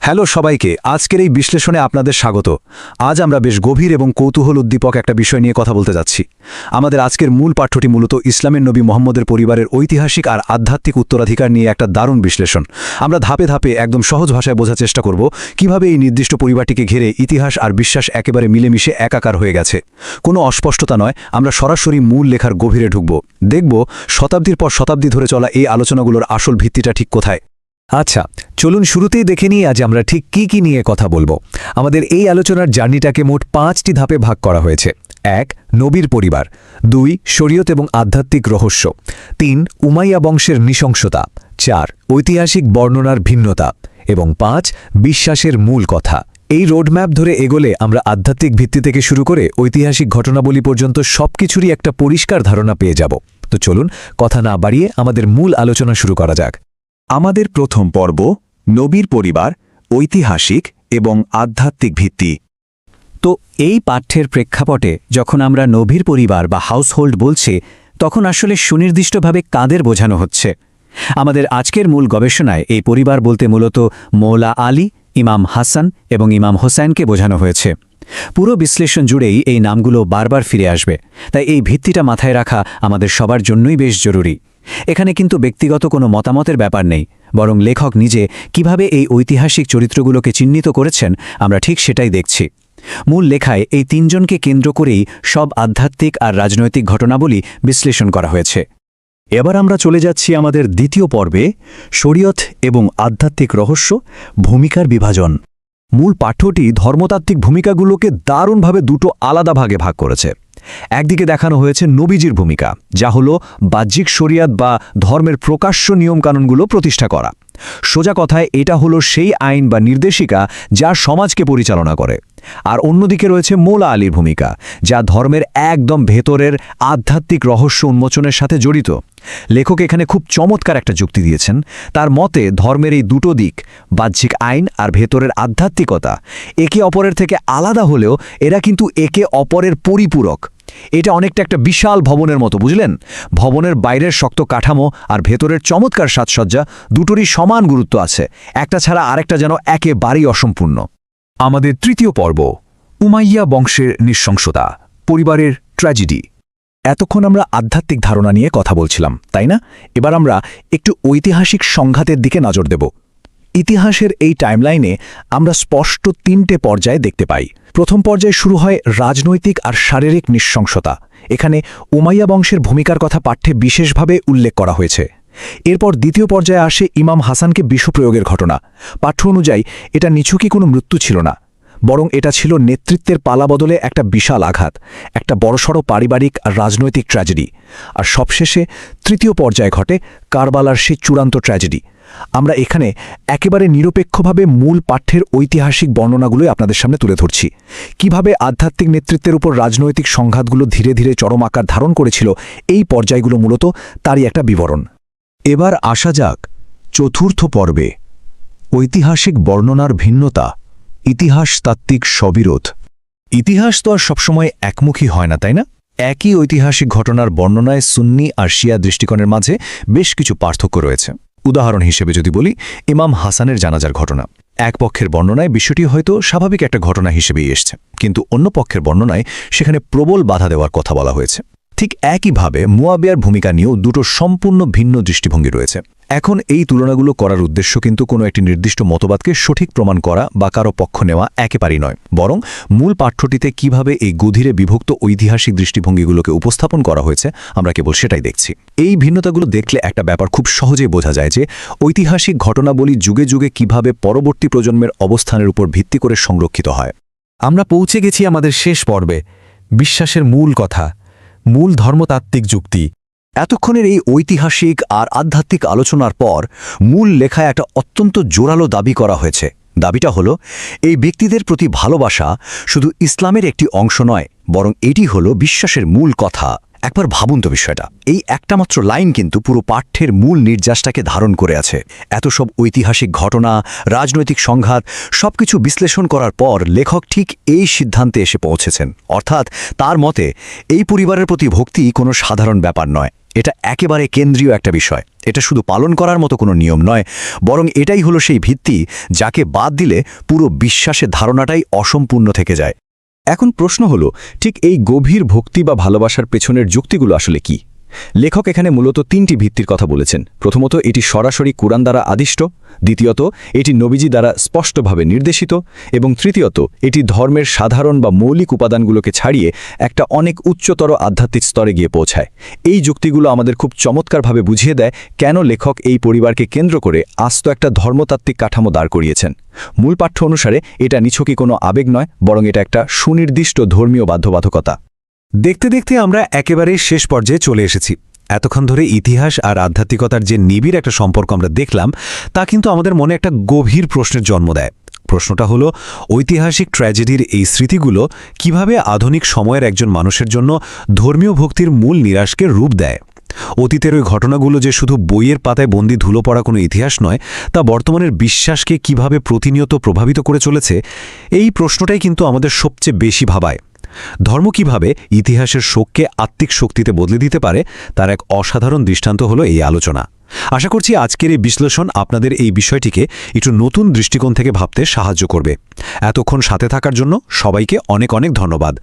Hello সবাইকে, আজকের এই বিশ্লেষণে আপনাদের স্বাগত। আজ আমরা বেশ গভীর এবং কৌতূহল উদ্দীপক একটা বিষয় নিয়ে কথা বলতে যাচ্ছি। আমাদের আজকের মূল পাঠ্যটি মূলত ইসলামের নবী মুহাম্মদের পরিবারের ঐতিহাসিক আর আধ্যাত্মিক উত্তরাধিকার নিয়ে একটা দারুণ বিশ্লেষণ। আমরা ধাপে ধাপে একদম সহজ ভাষায় বোঝার চেষ্টা করব কিভাবে এই নির্দিষ্ট পরিবারটিকে ঘিরে ইতিহাস আর বিশ্বাস একেবারে মিলেমিশে একাকার হয়ে গেছে। কোনো অস্পষ্টতা নয়, আমরা সরাসরি মূল লেখার গভীরে ঢুকব, দেখব শতাব্দীর পর শতাব্দী ধরে চলা এই আলোচনাগুলোর আসল ভিত্তিটা ঠিক কোথায়। আচ্ছা, চলুন শুরুতেই দেখে নিই আজ আমরা ঠিক কি নিয়ে কথা বলবো। আমাদের এই আলোচনার জার্নিটাকে মোট 5টি ধাপে ভাগ করা হয়েছে। 1. নবীর পরিবার। 2. শরীয়ত এবং আধ্যাত্মিক রহস্য। 3. উমাইয়া বংশের নৃশংসতা। 4. ঐতিহাসিক বর্ণনার ভিন্নতা। এবং 5. বিশ্বাসের মূল কথা। এই রোডম্যাপ ধরে এগোলে আমরা আধ্যাত্মিক ভিত্তি থেকে শুরু করে ঐতিহাসিক ঘটনাবলী পর্যন্ত সবকিছুরই একটা পরিষ্কার ধারণা পেয়ে যাব। তো চলুন কথা না বাড়িয়ে আমাদের মূল আলোচনা শুরু করা যাক। আমাদের প্রথম পর্ব, নবীর পরিবার, ঐতিহাসিক এবং আধ্যাত্মিক ভিত্তি। তো এই পাঠ্যের প্রেক্ষাপটে যখন আমরা নবীর পরিবার বা হাউসহোল্ড বলছি, তখন আসলে সুনির্দিষ্টভাবে কাদের বোঝানো হচ্ছে? আমাদের আজকের মূল গবেষণায় এই পরিবার বলতে মূলত মৌলা আলী, ইমাম হাসান এবং ইমাম হোসাইনকে বোঝানো হয়েছে। পুরো বিশ্লেষণ জুড়েই এই নামগুলো বারবার ফিরে আসবে, তাই এই ভিত্তিটা মাথায় রাখা আমাদের সবার জন্যই বেশ জরুরি। এখানে কিন্তু ব্যক্তিগত কোনো মতামতের ব্যাপার নেই, বরং লেখক নিজে কিভাবে এই ঐতিহাসিক চরিত্রগুলোকে চিহ্নিত করেছেন আমরা ঠিক সেটাই দেখছি। মূল লেখায় এই তিনজনকে কেন্দ্র করেই সব আধ্যাত্মিক আর রাজনৈতিক ঘটনাবলী বিশ্লেষণ করা হয়েছে। এবার আমরা চলে যাচ্ছি আমাদের দ্বিতীয় পর্বে, শরীয়ত এবং আধ্যাত্মিক রহস্য, ভূমিকার বিভাজন। মূল পাঠ্যটি ধর্মতাত্ত্বিক ভূমিকাগুলোকে দারুণভাবে দুটো আলাদা ভাগে ভাগ করেছে। একদিকে দেখানো হয়েছে নবীজির ভূমিকা, যা হলো বাহ্যিক শরিয়াত বা ধর্মের প্রকাশ্য নিয়মকানুনগুলো প্রতিষ্ঠা করা। সোজা কথায় এটা হলো সেই আইন বা নির্দেশিকা যা সমাজকে পরিচালনা করে। আর অন্যদিকে রয়েছে মৌলা আলীর ভূমিকা, যা ধর্মের একদম ভেতরের আধ্যাত্মিক রহস্য উন্মোচনের সাথে জড়িত। লেখক এখানে খুব চমৎকার একটা যুক্তি দিয়েছেন। তার মতে ধর্মের এই দুটো দিক, বাহ্যিক আইন আর ভেতরের আধ্যাত্মিকতা, একে অপরের থেকে আলাদা হলেও এরা কিন্তু একে অপরের পরিপূরক। এটা অনেকটা একটা বিশাল ভবনের মতো, বুঝলেন? ভবনের বাইরের শক্ত কাঠামো আর ভেতরের চমৎকার সাজসজ্জা, দুটোরই সমান গুরুত্ব আছে। একটা ছাড়া আরেকটা যেন একেবারেই অসম্পূর্ণ। আমাদের তৃতীয় পর্ব, উমাইয়া বংশের নৃশংসতা, পরিবারের ট্র্যাজেডি। এতক্ষণ আমরা আধ্যাত্মিক ধারণা নিয়ে কথা বলছিলাম, তাই না? এবার আমরা একটু ঐতিহাসিক সংঘাতের দিকে নজর দেব। ইতিহাসের এই টাইমলাইনে আমরা স্পষ্ট 3টে পর্যায়ে দেখতে পাই। প্রথম পর্যায়ে শুরু হয় রাজনৈতিক আর শারীরিক নৃশংসতা। এখানে উমাইয়া বংশের ভূমিকার কথা পাঠ্যে বিশেষভাবে উল্লেখ করা হয়েছে। এরপর দ্বিতীয় পর্যায়ে আসে ইমাম হাসানকে বিষপ্রয়োগের ঘটনা। পাঠ্য অনুযায়ী এটা নিছকই কোনো মৃত্যু ছিল না, বরং এটা ছিল নেতৃত্বের পালাবদলে একটা বিশাল আঘাত, একটা বড়সড় পারিবারিক আর রাজনৈতিক ট্র্যাজেডি। আর সবশেষে তৃতীয় পর্যায়ে ঘটে কারবালার সেই চূড়ান্ত ট্র্যাজেডি। আমরা এখানে একেবারে নিরপেক্ষভাবে মূল পাঠ্যের ঐতিহাসিক বর্ণনাগুলোই আপনাদের সামনে তুলে ধরছি। কিভাবে আধ্যাত্মিক নেতৃত্বের উপর রাজনৈতিক সংঘাতগুলো ধীরে ধীরে চরম আকার ধারণ করেছিল, এই পর্যায়গুলো মূলত তারই একটা বিবরণ। এবার আসা যাক চতুর্থ পর্বে, ঐতিহাসিক বর্ণনার ভিন্নতা, ইতিহাসতাত্ত্বিক স্ববিরোধ। ইতিহাস তো আর সবসময় একমুখী হয় না, তাই না? একই ঐতিহাসিক ঘটনার বর্ণনায় সুন্নি আর শিয়া দৃষ্টিকোণের মাঝে বেশ কিছু পার্থক্য রয়েছে। উদাহরণ হিসেবে যদি বলি, ইমাম হাসানের জানাজার ঘটনা। এক পক্ষের বর্ণনায় বিষয়টি হয়তো স্বাভাবিক একটা ঘটনা হিসেবেই এসছে, কিন্তু অন্য পক্ষের বর্ণনায় সেখানে প্রবল বাধা দেওয়ার কথা বলা হয়েছে। ঠিক একইভাবে মুয়াবিয়ার ভূমিকা নিয়েও দুটো সম্পূর্ণ ভিন্ন দৃষ্টিভঙ্গি রয়েছে। এখন এই তুলনাগুলো করার উদ্দেশ্য কিন্তু কোনো একটি নির্দিষ্ট মতবাদকে সঠিক প্রমাণ করা বা কারো পক্ষ নেওয়া একেবারেই নয়, বরং মূল পাঠ্যটিতে কিভাবে এই গধীরে বিভক্ত ঐতিহাসিক দৃষ্টিভঙ্গিগুলোকে উপস্থাপন করা হয়েছে আমরা কেবল সেটাই দেখছি। এই ভিন্নতাগুলো দেখলে একটা ব্যাপার খুব সহজেই বোঝা যায় যে ঐতিহাসিক ঘটনাবলী যুগে যুগে কিভাবে পরবর্তী প্রজন্মের অবস্থানের উপর ভিত্তি করে সংরক্ষিত হয়। আমরা পৌঁছে গেছি আমাদের শেষ পর্বে, বিশ্বাসের মূল কথা, মূল ধর্মতাত্ত্বিক যুক্তি। এতক্ষণের এই ঐতিহাসিক আর আধ্যাত্মিক আলোচনার পর মূল লেখায় একটা অত্যন্ত জোরালো দাবি করা হয়েছে। দাবিটা হলো, এই ব্যক্তিদের প্রতি ভালোবাসা শুধু ইসলামের একটি অংশ নয়, বরং এটি হলো বিশ্বাসের মূল কথা। একবার ভাবুন তো বিষয়টা। এই একটা মাত্র লাইন কিন্তু পুরো পাঠ্যের মূল নির্যাসটাকে ধারণ করে আছে। এত সব ঐতিহাসিক ঘটনা, রাজনৈতিক সংঘাত সবকিছু বিশ্লেষণ করার পর লেখক ঠিক এই সিদ্ধান্তে এসে পৌঁছেছেন। অর্থাৎ তার মতে এই পরিবারের প্রতি ভক্তি কোনো সাধারণ ব্যাপার নয়, এটা একেবারে কেন্দ্রীয় একটা বিষয়। এটা শুধু পালন করার মতো কোনো নিয়ম নয়, বরং এটাই হলো সেই ভিত্তি যাকে বাদ দিলে পুরো বিশ্বাসের ধারণাটাই অসম্পূর্ণ থেকে যায়। এখন প্রশ্ন হলো, ঠিক এই গভীর ভক্তি বা ভালোবাসার পেছনের যুক্তিগুলো আসলে কি? লেখক এখানে মূলত 3টি ভিত্তির কথা বলেছেন। প্রথমত, এটি সরাসরি কুরআন দ্বারা আদিষ্ট। দ্বিতীয়ত, এটি নবীজি দ্বারা স্পষ্টভাবে নির্দেশিত। এবং তৃতীয়ত, এটি ধর্মের সাধারণ বা মৌলিক উপাদানগুলোকে ছাড়িয়ে একটা অনেক উচ্চতর আধ্যাত্মিক স্তরে গিয়ে পৌঁছায়। এই যুক্তিগুলো আমাদের খুব চমৎকারভাবে বুঝিয়ে দেয় কেন লেখক এই পরিবারকে কেন্দ্র করে আস্ত একটা ধর্মতাত্ত্বিক কাঠামো দাঁড় করিয়েছেন। মূল পাঠ্য অনুসারে এটা নিছকই কোনো আবেগ নয়, বরং এটা একটা সুনির্দিষ্ট ধর্মীয় বাধ্যবাধকতা। দেখতে দেখতে আমরা একেবারে শেষ পর্যায়ে চলে এসেছি। এতক্ষণ ধরে ইতিহাস আর আধ্যাত্মিকতার যে নিবিড় একটা সম্পর্ক আমরা দেখলাম, তা কিন্তু আমাদের মনে একটা গভীর প্রশ্নের জন্ম দেয়। প্রশ্নটা হলো, ঐতিহাসিক ট্র্যাজেডির এই স্মৃতিগুলো কিভাবে আধুনিক সময়ের একজন মানুষের জন্য ধর্মীয় ভক্তির মূল নিরাশকে রূপ দেয়? অতীতের ওই ঘটনাগুলো যে শুধু বইয়ের পাতায় বন্দি ধুলো পড়া কোনো ইতিহাস নয়, তা বর্তমানের বিশ্বাসকে কিভাবে প্রতিনিয়ত প্রভাবিত করে চলেছে, এই প্রশ্নটাই কিন্তু আমাদের সবচেয়ে বেশি ভাবায়। ধর্ম কিভাবে ইতিহাসের শোককে আত্মিক শক্তিতে বদলে দিতে পারে, তার এক অসাধারণ দৃষ্টান্ত হলো এই আলোচনা। আশা করছি আজকের এই বিশ্লেষণ আপনাদের এই বিষয়টিকে একটু নতুন দৃষ্টিকোণ থেকে ভাবতে সাহায্য করবে। এতক্ষণ সাথে থাকার জন্য সবাইকে অনেক অনেক ধন্যবাদ।